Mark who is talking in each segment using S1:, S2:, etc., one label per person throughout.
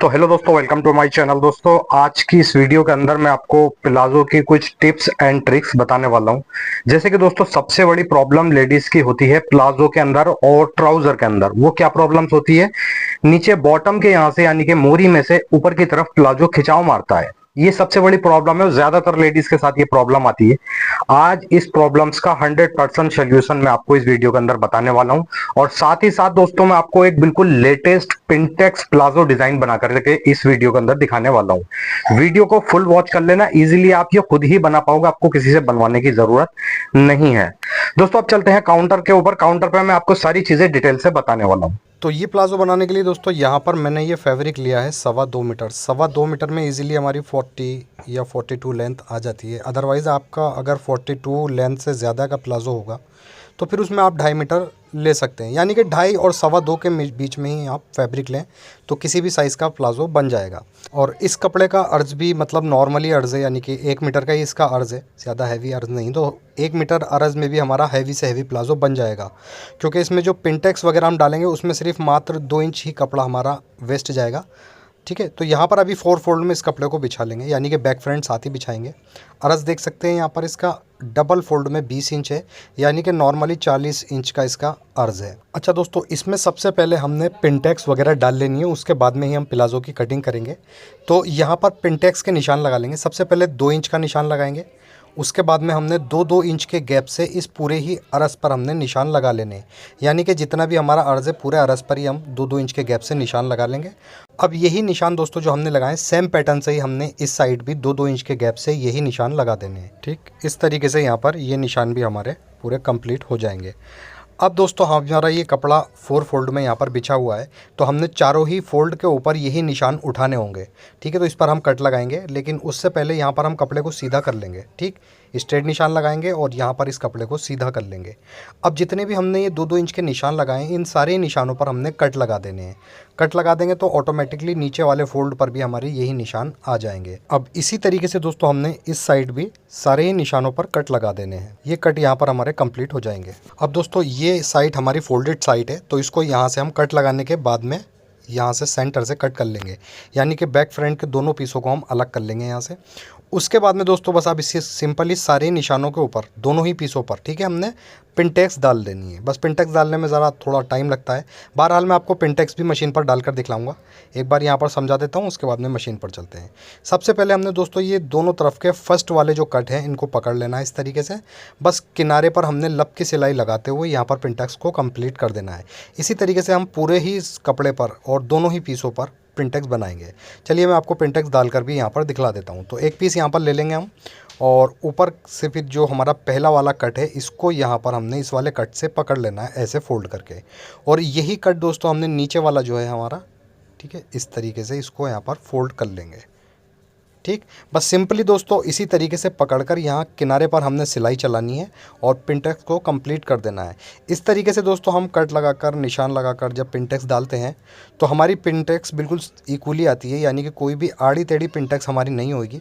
S1: तो हेलो दोस्तों, welcome to my channel. दोस्तों, आज की इस वीडियो के अंदर मैं आपको प्लाजो की कुछ टिप्स एंड ट्रिक्स बताने वाला हूं। जैसे कि दोस्तों, सबसे बड़ी प्रॉब्लम लेडीज की होती है प्लाजो के अंदर और ट्राउजर के अंदर। वो क्या प्रॉब्लम्स होती है? नीचे बॉटम के यहां से यानी कि मोरी में से ऊपर की तरफ प्लाजो खिंचाव मारता है। ये सबसे बड़ी प्रॉब्लम है और ज्यादातर लेडीज के साथ ये प्रॉब्लम आती है। आज इस प्रॉब्लम्स का 100% सोल्यूशन मैं आपको इस वीडियो के अंदर बताने वाला हूं। और साथ ही साथ दोस्तों, मैं आपको एक बिल्कुल लेटेस्ट पिंटेक्स प्लाजो डिजाइन बना करके इस वीडियो के अंदर दिखाने वाला हूं। वीडियो को फुल वॉच कर लेना, इजीली आप ये खुद ही बना पाओगे, आपको किसी से बनवाने की जरूरत नहीं है। दोस्तों, अब चलते हैं काउंटर के ऊपर। काउंटर पे मैं आपको सारी चीजें डिटेल से बताने वाला हूं।
S2: तो ये प्लाज़ो बनाने के लिए दोस्तों यहाँ पर मैंने ये फैब्रिक लिया है 2.25 मीटर। 2.25 मीटर में इजीली हमारी 40 या 42 लेंथ आ जाती है। अदरवाइज़ आपका अगर 42 लेंथ से ज़्यादा का प्लाज़ो होगा तो फिर उसमें आप 2.5 मीटर ले सकते हैं, यानी कि 2.5 और 2.25 के बीच में ही आप फैब्रिक लें तो किसी भी साइज़ का प्लाज़ो बन जाएगा। और इस कपड़े का अर्ज भी मतलब नॉर्मली अर्ज है, यानी कि 1 मीटर का ही इसका अर्ज है, ज़्यादा हैवी अर्ज नहीं। तो 1 मीटर अर्ज में भी हमारा हैवी से हैवी प्लाज़ो बन जाएगा, क्योंकि इसमें जो पिंटेक्स वगैरह हम डालेंगे उसमें सिर्फ मात्र 2 इंच ही कपड़ा हमारा वेस्ट जाएगा। ठीक है, तो यहाँ पर अभी 4 फोल्ड में इस कपड़े को बिछा लेंगे, यानी कि बैक फ्रंट साथ ही बिछाएंगे। अर्ज देख सकते हैं यहाँ पर इसका डबल फोल्ड में 20 इंच है, यानी कि नॉर्मली 40 इंच का इसका अर्ज है। अच्छा दोस्तों, इसमें सबसे पहले हमने पिंटेक्स वगैरह डाल लेनी है, उसके बाद में ही हम प्लाज़ो की कटिंग करेंगे। तो यहाँ पर पिंटेक्स के निशान लगा लेंगे। सबसे पहले 2 इंच का निशान लगाएंगे, उसके बाद में हमने 2-2 इंच के गैप से इस पूरे ही अरस पर हमने निशान लगा लेने हैं, यानी कि जितना भी हमारा अर्ज है पूरे अरस पर ही हम 2-2 इंच के गैप से निशान लगा लेंगे। अब यही निशान दोस्तों जो हमने लगाए, सेम पैटर्न से ही हमने इस साइड भी 2-2 इंच के गैप से यही निशान लगा देने हैं। ठीक, इस तरीके से यहाँ पर ये निशान भी हमारे पूरे कंप्लीट हो जाएंगे। अब दोस्तों हमारा ये कपड़ा 4 फोल्ड में यहाँ पर बिछा हुआ है, तो हमने चारों ही फोल्ड के ऊपर यही निशान उठाने होंगे। ठीक है, तो इस पर हम कट लगाएंगे, लेकिन उससे पहले यहाँ पर हम कपड़े को सीधा कर लेंगे। ठीक, स्ट्रेट निशान लगाएंगे और यहाँ पर इस कपड़े को सीधा कर लेंगे। अब जितने भी हमने ये 2-2 इंच के निशान लगाए हैं, इन सारे निशानों पर हमने कट लगा देने हैं। कट लगा देंगे तो ऑटोमेटिकली नीचे वाले फोल्ड पर भी हमारे यही निशान आ जाएंगे। अब इसी तरीके से दोस्तों हमने इस साइड भी सारे ही निशानों पर कट लगा देने हैं। ये कट यहाँ पर हमारे कंप्लीट हो जाएंगे। अब दोस्तों ये साइड हमारी फोल्डेड साइड है, तो इसको यहाँ से हम कट लगाने के बाद में यहाँ से सेंटर से कट कर लेंगे, यानी कि बैक फ्रंट के दोनों पीसों को हम अलग कर लेंगे यहाँ से। उसके बाद में दोस्तों बस अब इसी सिंपली सारे निशानों के ऊपर दोनों ही पीसों पर, ठीक है, हमने पिंटेक्स डाल देनी है। बस पिंटेक्स डालने में ज़रा थोड़ा टाइम लगता है। बहरहाल मैं आपको पिंटेक्स भी मशीन पर डालकर दिखलाऊंगा। एक बार यहाँ पर समझा देता हूँ, उसके बाद में मशीन पर चलते हैं। सबसे पहले हमने दोस्तों ये दोनों तरफ के फर्स्ट वाले जो कट हैं इनको पकड़ लेना है इस तरीके से। बस किनारे पर हमने लब की सिलाई लगाते हुए यहाँ पर पिंटेक्स को कंप्लीट कर देना है। इसी तरीके से हम पूरे ही इस कपड़े पर और दोनों ही पीसों पर पिंटेक्स बनाएंगे। चलिए मैं आपको पिंटेक्स डालकर भी यहाँ पर दिखला देता हूँ। तो एक पीस यहाँ पर ले लेंगे हम, और ऊपर से फिर जो हमारा पहला वाला कट है इसको यहाँ पर हमने इस वाले कट से पकड़ लेना है ऐसे फोल्ड करके। और यही कट दोस्तों हमने नीचे वाला जो है हमारा, ठीक है, इस तरीके से इसको यहाँ पर फोल्ड कर लेंगे। ठीक, बस सिंपली दोस्तों इसी तरीके से पकड़कर यहाँ किनारे पर हमने सिलाई चलानी है और पिंटेक्स को कंप्लीट कर देना है। इस तरीके से दोस्तों हम कट लगाकर निशान लगाकर जब पिंटेक्स डालते हैं तो हमारी पिंटेक्स बिल्कुल इक्वली आती है, यानी कि कोई भी आड़ी टेढ़ी पिंटेक्स हमारी नहीं होगी।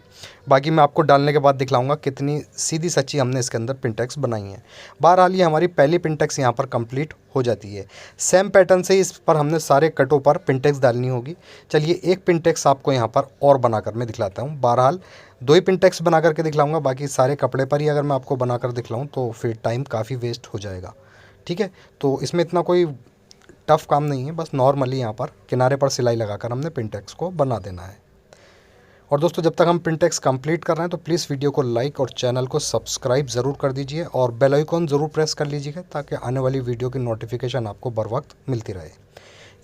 S2: बाकी मैं आपको डालने के बाद दिखलाऊंगा कितनी सीधी सच्ची हमने इसके अंदर पिंटेक्स बनाई है। बहरहाल ये हमारी पहली पिंटेक्स यहाँ पर कंप्लीट हो जाती है। सेम पैटर्न से इस पर हमने सारे कटों पर पिंटेक्स डालनी होगी। चलिए एक पिंटेक्स आपको यहाँ पर और बनाकर मैं दिखलाता हूँ। बहरहाल 2 ही पिंटेक्स बना करके दिखलाऊंगा, बाकी सारे कपड़े पर ही अगर मैं आपको बनाकर दिखलाऊँ तो फिर टाइम काफ़ी वेस्ट हो जाएगा। ठीक है, तो इसमें इतना कोई टफ़ काम नहीं है, बस नॉर्मली यहाँ पर किनारे पर सिलाई लगाकर हमने पिंटेक्स को बना देना है। और दोस्तों जब तक हम पिंटेक्स कंप्लीट कर रहे हैं तो प्लीज़ वीडियो को लाइक और चैनल को सब्सक्राइब ज़रूर कर दीजिए और बेल आइकॉन ज़रूर प्रेस कर लीजिएगा, ताकि आने वाली वीडियो की नोटिफिकेशन आपको बर वक्त मिलती रहे।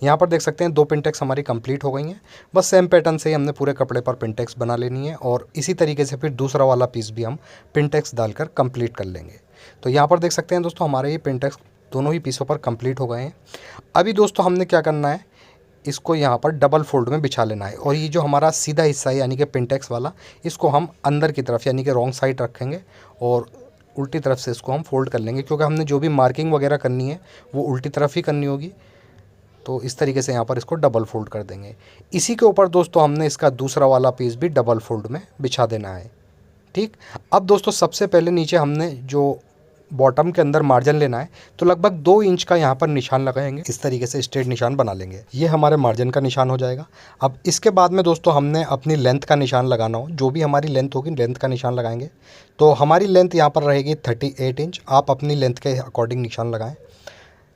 S2: यहाँ पर देख सकते हैं 2 पिंटेक्स हमारी कंप्लीट हो गई हैं। बस सेम पैटर्न से ही हमने पूरे कपड़े पर पिंटेक्स बना लेनी है, और इसी तरीके से फिर दूसरा वाला पीस भी हम पिंटेक्स डालकर कंप्लीट कर लेंगे। तो यहाँ पर देख सकते हैं दोस्तों हमारे ये पिंटेक्स दोनों ही पीसों पर कंप्लीट हो गए हैं। अभी दोस्तों हमने क्या करना है, इसको यहाँ पर डबल फोल्ड में बिछा लेना है, और ये जो हमारा सीधा हिस्सा है यानी कि पिंटेक्स वाला, इसको हम अंदर की तरफ यानी कि रॉन्ग साइड रखेंगे और उल्टी तरफ से इसको हम फोल्ड कर लेंगे, क्योंकि हमने जो भी मार्किंग वगैरह करनी है वो उल्टी तरफ ही करनी होगी। तो इस तरीके से यहाँ पर इसको डबल फोल्ड कर देंगे। इसी के ऊपर दोस्तों हमने इसका दूसरा वाला पीस भी डबल फोल्ड में बिछा देना है। ठीक, अब दोस्तों सबसे पहले नीचे हमने जो बॉटम के अंदर मार्जिन लेना है तो लगभग 2 इंच का यहाँ पर निशान लगाएंगे। इस तरीके से स्ट्रेट निशान बना लेंगे। ये हमारे मार्जिन का निशान हो जाएगा। अब इसके बाद में दोस्तों हमने अपनी लेंथ का निशान लगाना हो, जो भी हमारी लेंथ होगी लेंथ का निशान लगाएंगे। तो हमारी लेंथ यहाँ पर रहेगी 38 इंच। आप अपनी लेंथ के अकॉर्डिंग निशान लगाएं।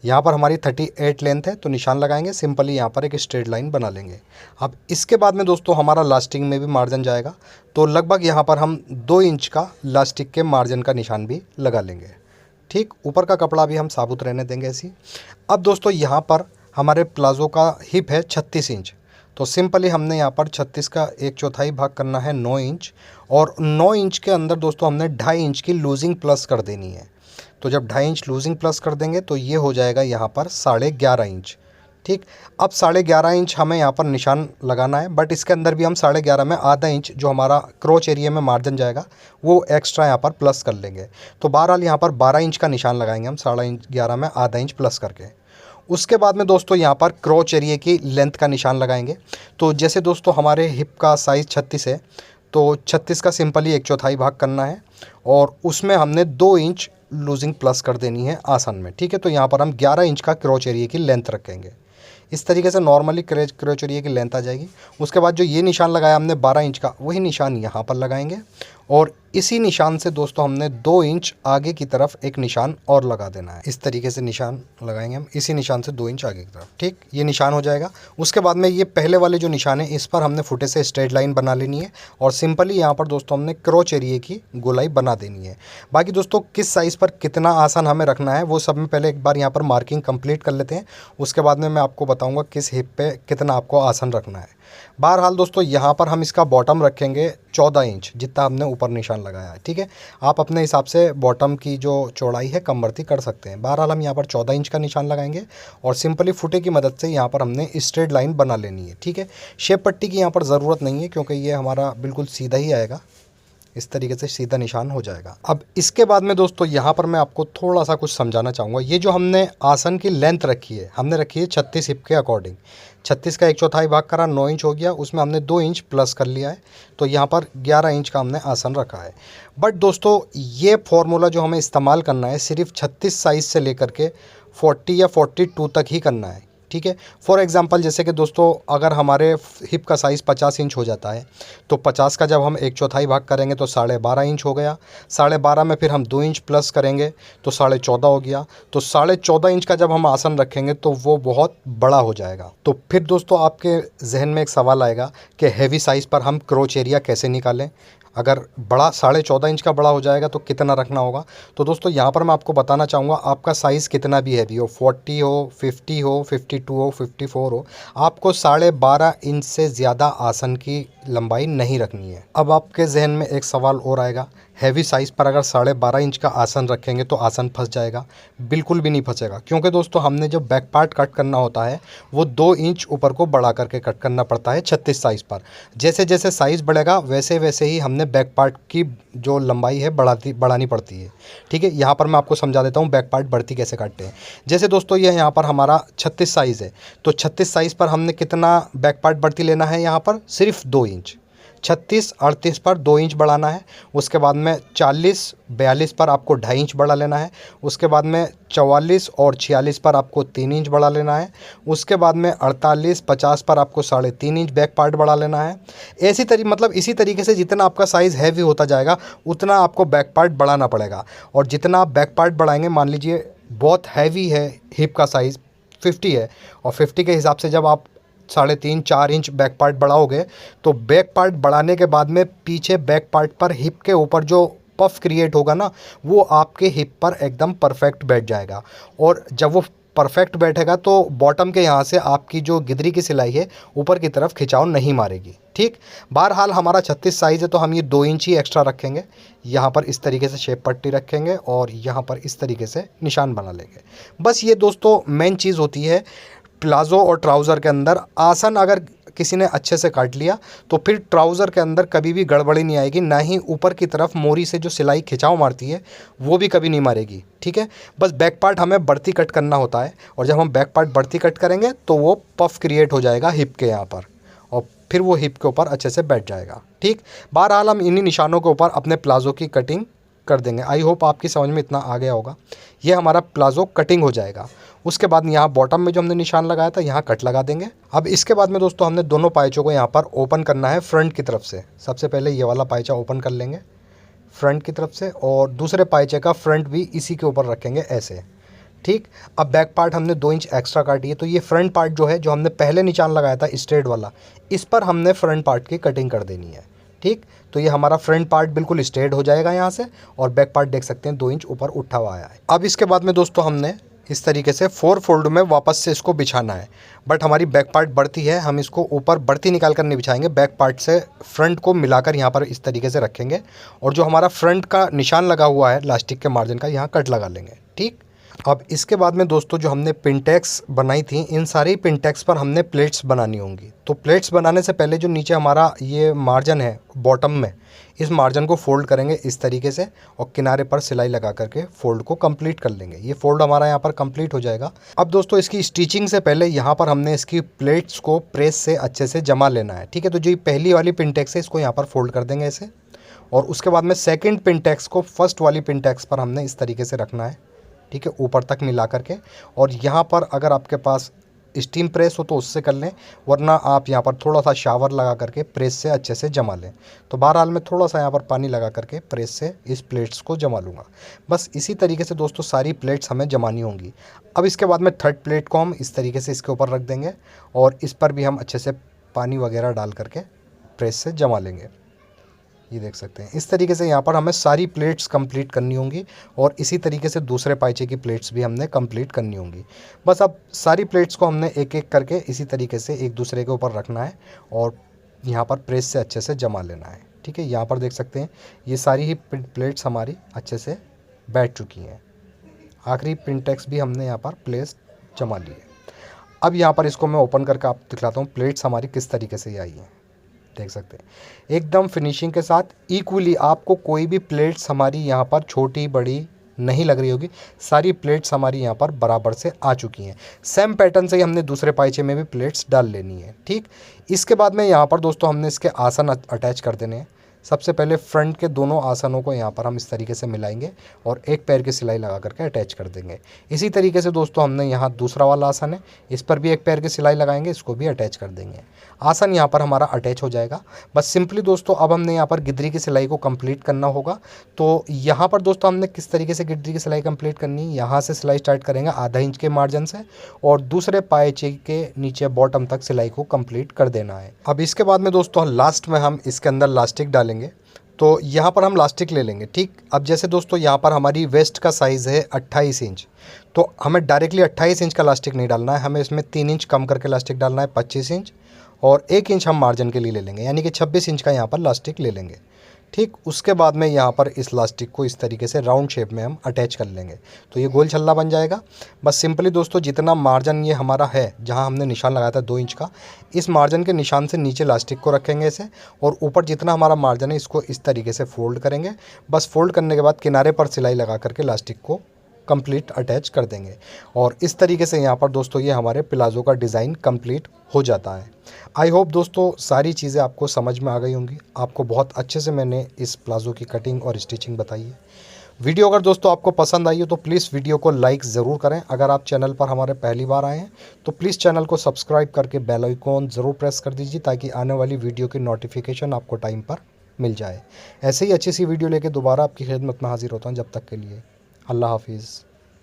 S2: यहाँ पर हमारी 38 लेंथ है तो निशान लगाएंगे। सिंपली यहाँ पर एक स्ट्रेट लाइन बना लेंगे। अब इसके बाद में दोस्तों हमारा लास्टिंग में भी मार्जिन जाएगा, तो लगभग यहाँ पर हम 2 इंच का लास्टिक के मार्जिन का निशान भी लगा लेंगे। ठीक, ऊपर का कपड़ा भी हम साबुत रहने देंगे ऐसी। अब दोस्तों यहाँ पर हमारे प्लाज़ो का हिप है 36 इंच, तो सिंपली हमने यहाँ पर 36 का 1/4 भाग करना है 9 इंच, और 9 इंच के अंदर दोस्तों हमने 2.5 इंच की लूजिंग प्लस कर देनी है। तो जब 2.5 इंच लूजिंग प्लस कर देंगे तो ये हो जाएगा यहाँ पर 11.5 इंच। ठीक, अब 11.5 इंच हमें यहाँ पर निशान लगाना है, बट इसके अंदर भी हम 11.5 में आधा इंच जो हमारा क्रोच एरिया में मार्जिन जाएगा वो एक्स्ट्रा यहाँ पर प्लस कर लेंगे। तो बहरहाल यहाँ पर 12 इंच का निशान लगाएंगे हम 11.5 में आधा इंच प्लस करके। उसके बाद में दोस्तों यहाँ पर क्रोच एरिया की लेंथ का निशान लगाएंगे। तो जैसे दोस्तों हमारे हिप का साइज़ 36 है, तो 36 का सिंपली 1/4 भाग करना है और उसमें हमने 2 इंच लूजिंग प्लस कर देनी है आसन में। ठीक है, तो यहाँ पर हम 11 इंच का क्रोच एरिया की लेंथ रखेंगे। इस तरीके से नॉर्मली क्रोच एरिया की लेंथ आ जाएगी। उसके बाद जो ये निशान लगाया हमने 12 इंच का, वही निशान यहाँ पर लगाएंगे और इसी निशान से दोस्तों हमने 2 इंच आगे की तरफ एक निशान और लगा देना है। इस तरीके से निशान लगाएंगे हम, इसी निशान से 2 इंच आगे की तरफ। ठीक, ये निशान हो जाएगा। उसके बाद में ये पहले वाले जो निशान है इस पर हमने फुटे से स्ट्रेट लाइन बना लेनी है और सिंपली यहाँ पर दोस्तों हमने क्रोच एरिया की गोलाई बना देनी है। बाकी दोस्तों किस साइज़ पर कितना आसन हमें रखना है वो सब में पहले एक बार यहाँ पर मार्किंग कंप्लीट कर लेते हैं। उसके बाद में मैं आपको बताऊँगा किस हिप पे कितना आपको आसन रखना है। बहरहाल दोस्तों यहाँ पर हम इसका बॉटम रखेंगे 14 इंच, जितना हमने ऊपर निशान लगाया है। ठीक है, आप अपने हिसाब से बॉटम की जो चौड़ाई है कम बढ़ती कर सकते हैं। बहरहाल हम यहाँ पर 14 इंच का निशान लगाएंगे और सिंपली फुटे की मदद से यहाँ पर हमने स्ट्रेट लाइन बना लेनी है। ठीक है, शेप पट्टी की यहाँ पर ज़रूरत नहीं है क्योंकि ये हमारा बिल्कुल सीधा ही आएगा। इस तरीके से सीधा निशान हो जाएगा। अब इसके बाद में दोस्तों यहाँ पर मैं आपको थोड़ा सा कुछ समझाना चाहूँगा। ये जो हमने आसन की लेंथ रखी है, हमने रखी है 36 हिप के अकॉर्डिंग। 36 का 1/4 भाग करा 9 इंच हो गया, उसमें हमने 2 इंच प्लस कर लिया है, तो यहाँ पर 11 इंच का हमने आसन रखा है। बट दोस्तों ये फॉर्मूला जो हमें इस्तेमाल करना है सिर्फ 36 साइज़ से लेकर के 40 या 42 तक ही करना है। ठीक है, फॉर एग्जांपल जैसे कि दोस्तों अगर हमारे हिप का साइज़ 50 इंच हो जाता है तो 50 का जब हम 1/4 भाग करेंगे तो 12.5 इंच हो गया। 12.5 में फिर हम 2 इंच प्लस करेंगे तो 14.5 हो गया। तो 14.5 इंच का जब हम आसन रखेंगे तो वो बहुत बड़ा हो जाएगा। तो फिर दोस्तों आपके जहन में एक सवाल आएगा कि हैवी साइज़ पर हम क्रोच एरिया कैसे निकालें। अगर बड़ा 14.5 इंच का बड़ा हो जाएगा तो कितना रखना होगा। तो दोस्तों यहाँ पर मैं आपको बताना चाहूँगा, आपका साइज़ कितना भी हैवी हो, 40 हो, 50 हो, 52 हो, 54 हो, आपको 12.5 इंच से ज़्यादा आसन की लंबाई नहीं रखनी है। अब आपके जहन में एक सवाल और आएगा, हैवी साइज़ पर अगर 12.5 इंच का आसन रखेंगे तो आसन फंस जाएगा। बिल्कुल भी नहीं फंसेगा, क्योंकि दोस्तों हमने जो बैक पार्ट कट करना होता है वो 2 इंच ऊपर को बढ़ा करके कट करना पड़ता है 36 साइज़ पर। जैसे जैसे साइज़ बढ़ेगा वैसे वैसे ही हमने बैक पार्ट की जो लंबाई है बढ़ानी पड़ती है। ठीक है, यहाँ पर मैं आपको समझा देता हूँ बैक पार्ट बढ़ती कैसे काटते हैं। जैसे दोस्तों ये यहाँ पर हमारा 36 साइज़ है, तो 36 साइज़ पर हमने कितना बैक पार्ट बढ़ती लेना है, यहाँ पर सिर्फ 2 इंच। 36-38 पर 2 इंच बढ़ाना है। उसके बाद में 40-42 पर आपको 2.5 इंच बढ़ा लेना है। उसके बाद में 44 और 46 पर आपको 3 इंच बढ़ा लेना है। उसके बाद में 48-50 पर आपको 3.5 इंच बैक पार्ट बढ़ा लेना है। इसी तरीके से जितना आपका साइज़ हैवी होता जाएगा उतना आपको बैक पार्ट बढ़ाना पड़ेगा। और जितना आप बैक पार्ट बढ़ाएंगे, मान लीजिए बहुत हैवी है, हिप का साइज़ 50 है और 50 के हिसाब से जब आप 3.5-4 इंच बैक पार्ट बढ़ाओगे तो बैक पार्ट बढ़ाने के बाद में पीछे बैक पार्ट पर हिप के ऊपर जो पफ क्रिएट होगा ना, वो आपके हिप पर एकदम परफेक्ट बैठ जाएगा। और जब वो परफेक्ट बैठेगा तो बॉटम के यहाँ से आपकी जो गिदरी की सिलाई है ऊपर की तरफ खिंचाव नहीं मारेगी। ठीक, बहरहाल हमारा 36 साइज़ है तो हम ये 2 इंच ही एक्स्ट्रा रखेंगे। यहाँ पर इस तरीके से शेप पट्टी रखेंगे और यहाँ पर इस तरीके से निशान बना लेंगे। बस ये दोस्तों मेन चीज़ होती है प्लाज़ो और ट्राउज़र के अंदर। आसन अगर किसी ने अच्छे से काट लिया तो फिर ट्राउज़र के अंदर कभी भी गड़बड़ी नहीं आएगी, ना ही ऊपर की तरफ मोरी से जो सिलाई खिंचाव मारती है वो भी कभी नहीं मारेगी। ठीक है, बस बैक पार्ट हमें बढ़ती कट करना होता है और जब हम बैक पार्ट बढ़ती कट करेंगे तो वो पफ क्रिएट हो जाएगा हिप के यहाँ पर और फिर वो हिप के ऊपर अच्छे से बैठ जाएगा। ठीक, बहरहाल हम इन्हीं निशानों के ऊपर अपने प्लाज़ो की कटिंग कर देंगे। आई होप आपकी समझ में इतना आ गया होगा। ये हमारा प्लाज़ो कटिंग हो जाएगा। उसके बाद यहाँ बॉटम में जो हमने निशान लगाया था यहाँ कट लगा देंगे। अब इसके बाद में दोस्तों हमने दोनों पायचों को यहाँ पर ओपन करना है फ्रंट की तरफ से। सबसे पहले ये वाला पायचा ओपन कर लेंगे फ्रंट की तरफ से, और दूसरे पायचे का फ्रंट भी इसी के ऊपर रखेंगे ऐसे। ठीक, अब बैक पार्ट हमने 2 इंच एक्स्ट्रा काटी है, तो ये फ्रंट पार्ट जो है, जो हमने पहले निशान लगाया था स्ट्रेट वाला, इस पर हमने फ्रंट पार्ट की कटिंग कर देनी है। ठीक, तो ये हमारा फ्रंट पार्ट बिल्कुल स्ट्रेट हो जाएगा यहाँ से, और बैक पार्ट देख सकते हैं 2 इंच ऊपर उठा हुआ आया है। अब इसके बाद में दोस्तों हमने इस तरीके से 4 फोल्ड में वापस से इसको बिछाना है। बट हमारी बैक पार्ट बढ़ती है, हम इसको ऊपर बढ़ती निकाल कर नहीं बिछाएंगे, बैक पार्ट से फ्रंट को मिलाकर यहाँ पर इस तरीके से रखेंगे, और जो हमारा फ्रंट का निशान लगा हुआ है लास्टिक के मार्जिन का, यहाँ कट लगा लेंगे। ठीक, अब इसके बाद में दोस्तों जो हमने पिनटैक्स बनाई थी, इन सारी पिनटैक्स पर हमने प्लेट्स बनानी होंगी। तो प्लेट्स बनाने से पहले जो नीचे हमारा ये मार्जिन है बॉटम में, इस मार्जिन को फोल्ड करेंगे इस तरीके से, और किनारे पर सिलाई लगा करके फोल्ड को कंप्लीट कर लेंगे। ये फोल्ड हमारा यहाँ पर कंप्लीट हो जाएगा। अब दोस्तों इसकी स्टिचिंग से पहले यहाँ पर हमने इसकी प्लेट्स को प्रेस से अच्छे से जमा लेना है। ठीक है, तो जो पहली वाली पिनटैक्स है इसको यहाँ पर फोल्ड कर देंगे ऐसे, और उसके बाद में सेकेंड पिनटैक्स को फर्स्ट वाली पिनटैक्स पर हमने इस तरीके से रखना है। ठीक है, ऊपर तक मिला करके, और यहाँ पर अगर आपके पास स्टीम प्रेस हो तो उससे कर लें, वरना आप यहाँ पर थोड़ा सा शावर लगा करके प्रेस से अच्छे से जमा लें। तो बहरहाल मैं थोड़ा सा यहाँ पर पानी लगा करके प्रेस से इस प्लेट्स को जमा लूँगा। बस इसी तरीके से दोस्तों सारी प्लेट्स हमें जमानी होंगी। अब इसके बाद में थर्ड प्लेट को हम इस तरीके से इसके ऊपर रख देंगे, और इस पर भी हम अच्छे से पानी वगैरह डाल करके प्रेस से जमा लेंगे। ये देख सकते हैं इस तरीके से यहाँ पर हमें सारी प्लेट्स कंप्लीट करनी होंगी, और इसी तरीके से दूसरे पायचे की प्लेट्स भी हमने कंप्लीट करनी होंगी। बस अब सारी प्लेट्स को हमने एक एक करके इसी तरीके से एक दूसरे के ऊपर रखना है, और यहाँ पर प्रेस से अच्छे से जमा लेना है। ठीक है, यहाँ पर देख सकते हैं ये सारी ही प्लेट्स हमारी अच्छे से बैठ चुकी हैं। आखिरी पिनटैक्स भी हमने यहाँ पर प्लेस जमा ली है। अब यहाँ पर इसको मैं ओपन करके आपको दिखलाता हूँ प्लेट्स हमारी किस तरीके से आई हैं। देख सकते हैं एकदम फिनिशिंग के साथ इक्वली, आपको कोई भी प्लेट्स हमारी यहाँ पर छोटी बड़ी नहीं लग रही होगी। सारी प्लेट्स हमारी यहाँ पर बराबर से आ चुकी हैं। सेम पैटर्न से ही हमने दूसरे पायचे में भी प्लेट्स डाल लेनी है। ठीक, इसके बाद में यहाँ पर दोस्तों हमने इसके आसन अटैच कर देने हैं। सबसे पहले फ्रंट के दोनों आसनों को यहाँ पर हम इस तरीके से मिलाएंगे, और एक पैर की सिलाई लगा करके अटैच कर देंगे। इसी तरीके से दोस्तों हमने यहाँ दूसरा वाला आसन है, इस पर भी एक पैर की सिलाई लगाएंगे, इसको भी अटैच कर देंगे। आसन यहाँ पर हमारा अटैच हो जाएगा। बस सिंपली दोस्तों अब हमने यहाँ पर गिद्दी की सिलाई को कंप्लीट करना होगा। तो यहाँ पर दोस्तों हमने किस तरीके से गिद्दी की सिलाई कंप्लीट करनी है, यहाँ से सिलाई स्टार्ट करेंगे आधा इंच के मार्जिन से, और दूसरे पायचे के नीचे बॉटम तक सिलाई को कंप्लीट कर देना है। अब इसके बाद में दोस्तों लास्ट में हम इसके अंदर लास्टिक डालेंगे। तो यहाँ पर हम लास्टिक ले लेंगे। ठीक, अब जैसे दोस्तों यहाँ पर हमारी वेस्ट का साइज़ है 28 इंच, तो हमें डायरेक्टली 28 इंच का लास्टिक नहीं डालना है, हमें इसमें 3 इंच कम करके लास्टिक डालना है 25 इंच, और 1 इंच हम मार्जिन के लिए ले लेंगे, यानी कि 26 इंच का यहाँ पर लास्टिक ले लेंगे। ठीक, उसके बाद में यहाँ पर इस लास्टिक को इस तरीके से राउंड शेप में हम अटैच कर लेंगे, तो ये गोल छल्ला बन जाएगा। बस सिंपली दोस्तों जितना मार्जिन ये हमारा है, जहाँ हमने निशान लगाया था 2 इंच का, इस मार्जिन के निशान से नीचे लास्टिक को रखेंगे ऐसे, और ऊपर जितना हमारा मार्जिन है इसको इस तरीके से फोल्ड करेंगे। बस फोल्ड करने के बाद किनारे पर सिलाई लगा करके लास्टिक को कंप्लीट अटैच कर देंगे, और इस तरीके से यहाँ पर दोस्तों ये हमारे प्लाज़ो का डिज़ाइन कंप्लीट हो जाता है। आई होप दोस्तों सारी चीज़ें आपको समझ में आ गई होंगी। आपको बहुत अच्छे से मैंने इस प्लाज़ो की कटिंग और स्टिचिंग बताई है। वीडियो अगर दोस्तों आपको पसंद आई हो तो प्लीज़ वीडियो को लाइक ज़रूर करें। अगर आप चैनल पर हमारे पहली बार आए हैं तो प्लीज़ चैनल को सब्सक्राइब करके बेल आइकॉन ज़रूर प्रेस कर दीजिए, ताकि आने वाली वीडियो की नोटिफिकेशन आपको टाइम पर मिल जाए। ऐसे ही अच्छी सी वीडियो लेके दोबारा आपकी खिदमत में हाजिर होता हूँ। जब तक के लिए अल्लाह हाफिज़।